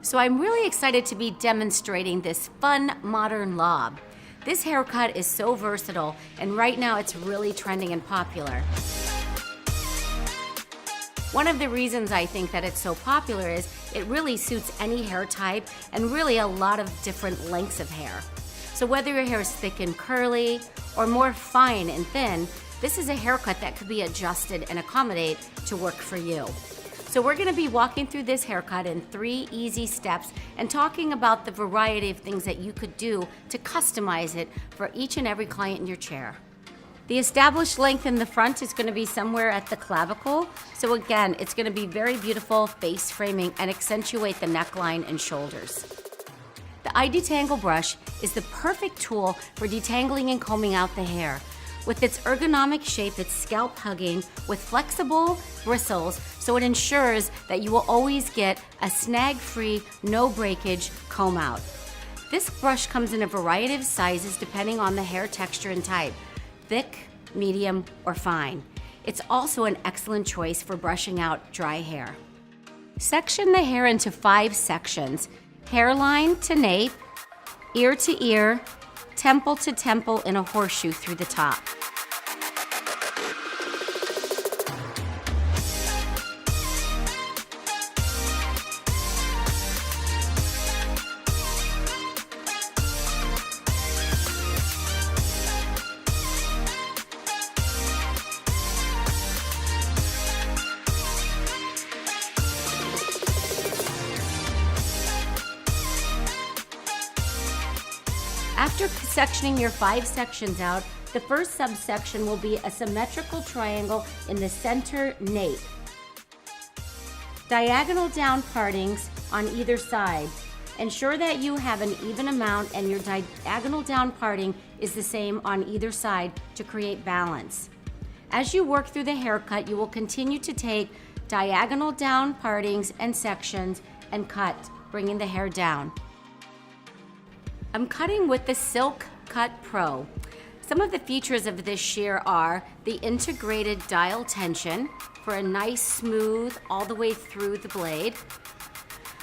So I'm really excited to be demonstrating this fun modern lob. This haircut is so versatile, and right now it's really trending and popular. One of the reasons I think that it's so popular is it really suits any hair type and really a lot of different lengths of hair. So whether your hair is thick and curly or more fine and thin, this is a haircut that could be adjusted and accommodate to work for you. So we're gonna be walking through this haircut in 3 easy steps and talking about the variety of things that you could do to customize it for each and every client in your chair. The established length in the front is gonna be somewhere at the clavicle. So again, it's gonna be very beautiful face framing and accentuate the neckline and shoulders. The iDetangle brush is the perfect tool for detangling and combing out the hair. With its ergonomic shape, it's scalp hugging with flexible bristles, so it ensures that you will always get a snag-free, no breakage comb out. This brush comes in a variety of sizes depending on the hair texture and type, thick, medium, or fine. It's also an excellent choice for brushing out dry hair. Section the hair into 5 sections: hairline to nape, ear to ear, temple to temple in a horseshoe through the top. After sectioning your 5 sections out, the first subsection will be a symmetrical triangle in the center nape. Diagonal down partings on either side. Ensure that you have an even amount and your diagonal down parting is the same on either side to create balance. As you work through the haircut, you will continue to take diagonal down partings and sections and cut, bringing the hair down. I'm cutting with the Silk Cut Pro. Some of the features of this shear are the integrated dial tension for a nice smooth all the way through the blade.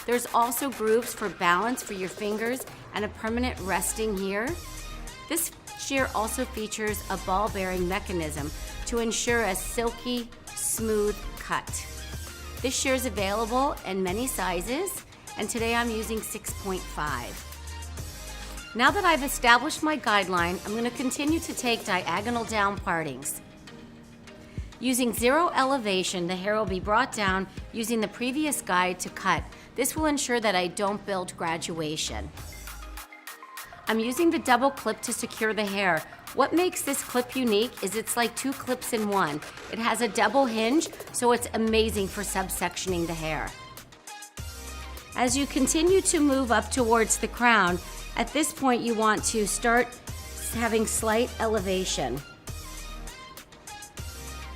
There's also grooves for balance for your fingers and a permanent resting here. This shear also features a ball bearing mechanism to ensure a silky, smooth cut. This shear is available in many sizes, and today I'm using 6.5. Now that I've established my guideline, I'm going to continue to take diagonal down partings. Using 0 elevation, the hair will be brought down using the previous guide to cut. This will ensure that I don't build graduation. I'm using the double clip to secure the hair. What makes this clip unique is it's like 2 clips in one. It has a double hinge, so it's amazing for subsectioning the hair. As you continue to move up towards the crown, at this point you want to start having slight elevation.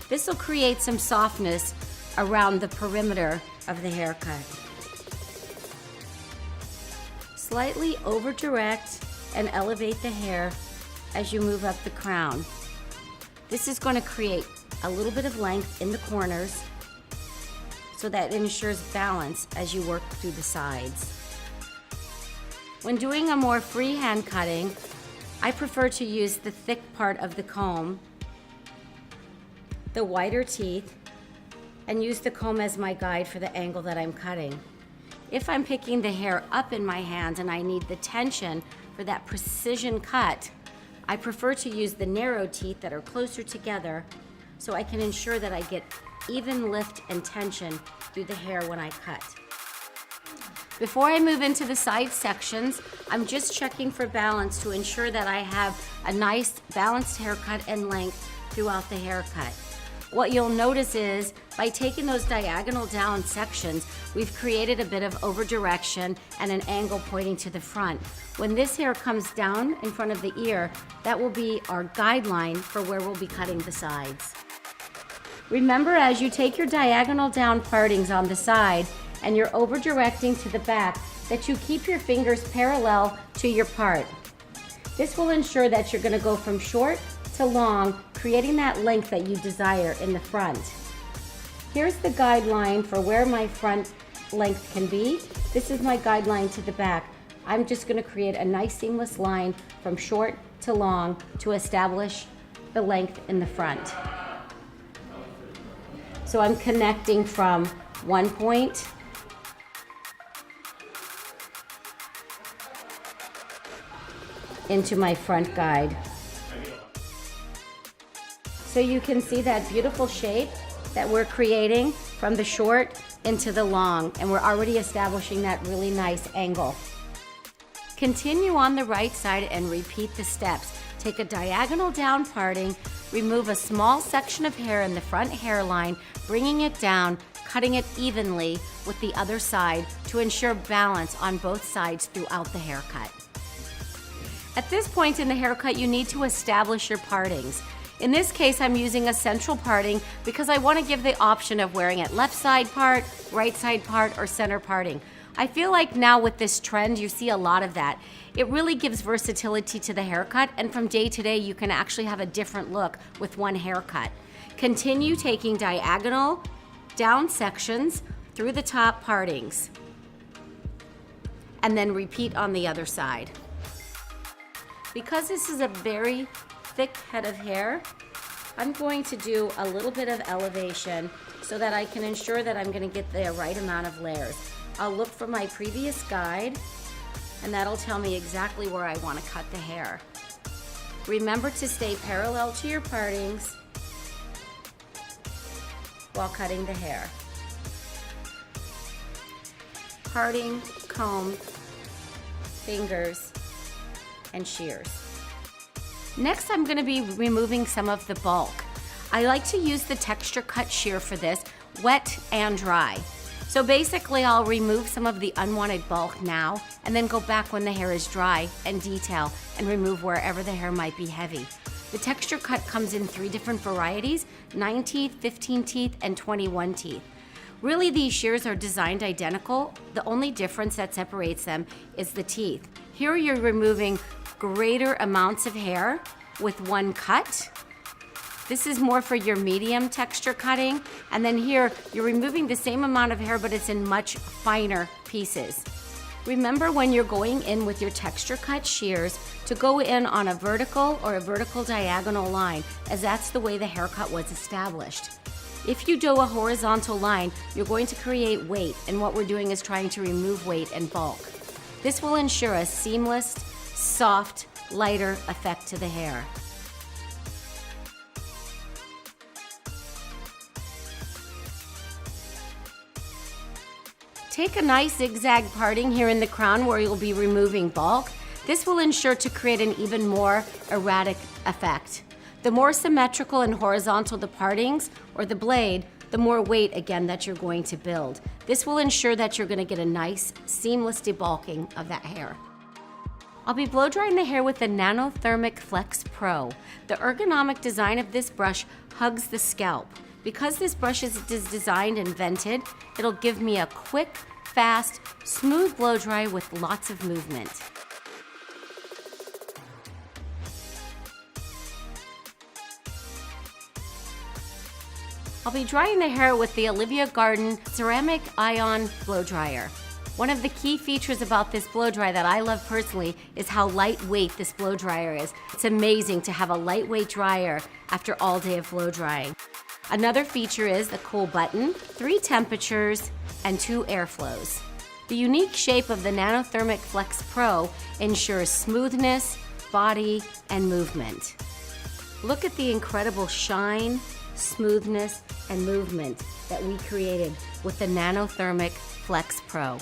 This will create some softness around the perimeter of the haircut. Slightly over direct and elevate the hair as you move up the crown. This is going to create a little bit of length in the corners so that it ensures balance as you work through the sides. When doing a more freehand cutting, I prefer to use the thick part of the comb, the wider teeth, and use the comb as my guide for the angle that I'm cutting. If I'm picking the hair up in my hands and I need the tension for that precision cut, I prefer to use the narrow teeth that are closer together so I can ensure that I get even lift and tension through the hair when I cut. Before I move into the side sections, I'm just checking for balance to ensure that I have a nice balanced haircut and length throughout the haircut. What you'll notice is by taking those diagonal down sections, we've created a bit of over direction and an angle pointing to the front. When this hair comes down in front of the ear, that will be our guideline for where we'll be cutting the sides. Remember, as you take your diagonal down partings on the side and you're over directing to the back, that you keep your fingers parallel to your part. This will ensure that you're going to go from short to long, creating that length that you desire in the front. Here's the guideline for where my front length can be. This is my guideline to the back. I'm just gonna create a nice seamless line from short to long to establish the length in the front. So I'm connecting from one point into my front guide. So you can see that beautiful shape that we're creating from the short into the long, and we're already establishing that really nice angle. Continue on the right side and repeat the steps. Take a diagonal down parting, remove a small section of hair in the front hairline, bringing it down, cutting it evenly with the other side to ensure balance on both sides throughout the haircut. At this point in the haircut, you need to establish your partings. In this case, I'm using a central parting because I want to give the option of wearing it left side part, right side part, or center parting. I feel like now with this trend, you see a lot of that. It really gives versatility to the haircut, and from day to day, you can actually have a different look with one haircut. Continue taking diagonal down sections through the top partings, and then repeat on the other side. Because this is a very thick head of hair, I'm going to do a little bit of elevation so that I can ensure that I'm going to get the right amount of layers. I'll look for my previous guide, and that'll tell me exactly where I want to cut the hair. Remember to stay parallel to your partings while cutting the hair. Parting, comb, fingers, and shears. Next, I'm going to be removing some of the bulk. I like to use the texture cut shear for this, wet and dry. So basically, I'll remove some of the unwanted bulk now and then go back when the hair is dry and detail and remove wherever the hair might be heavy. The texture cut comes in 3 different varieties: 9 teeth, 15 teeth, and 21 teeth. Really, these shears are designed identical. The only difference that separates them is the teeth. Here you're removing greater amounts of hair with one cut. This is more for your medium texture cutting. And then here, you're removing the same amount of hair, but it's in much finer pieces. Remember when you're going in with your texture cut shears to go in on a vertical or a vertical diagonal line, as that's the way the haircut was established. If you do a horizontal line, you're going to create weight, and what we're doing is trying to remove weight and bulk. This will ensure a seamless, soft, lighter effect to the hair. Take a nice zigzag parting here in the crown where you'll be removing bulk. This will ensure to create an even more erratic effect. The more symmetrical and horizontal the partings or the blade, the more weight again that you're going to build. This will ensure that you're going to get a nice, seamless debulking of that hair. I'll be blow drying the hair with the Nanothermic Flex Pro. The ergonomic design of this brush hugs the scalp. Because this brush is designed and vented, it'll give me a quick, fast, smooth blow dry with lots of movement. I'll be drying the hair with the Olivia Garden Ceramic Ion Blow Dryer. One of the key features about this blow dry that I love personally is how lightweight this blow dryer is. It's amazing to have a lightweight dryer after all day of blow drying. Another feature is the cool button, 3 temperatures, and 2 airflows. The unique shape of the Nanothermic Flex Pro ensures smoothness, body, and movement. Look at the incredible shine, smoothness, and movement that we created with the Nanothermic Flex Pro.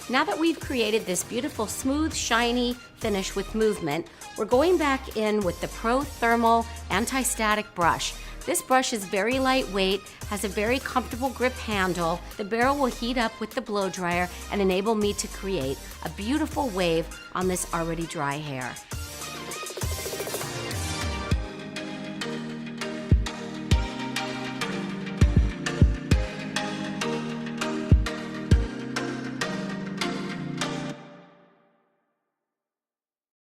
Now that we've created this beautiful, smooth, shiny finish with movement, we're going back in with the Pro Thermal Anti-Static Brush. This brush is very lightweight, has a very comfortable grip handle. The barrel will heat up with the blow dryer and enable me to create a beautiful wave on this already dry hair.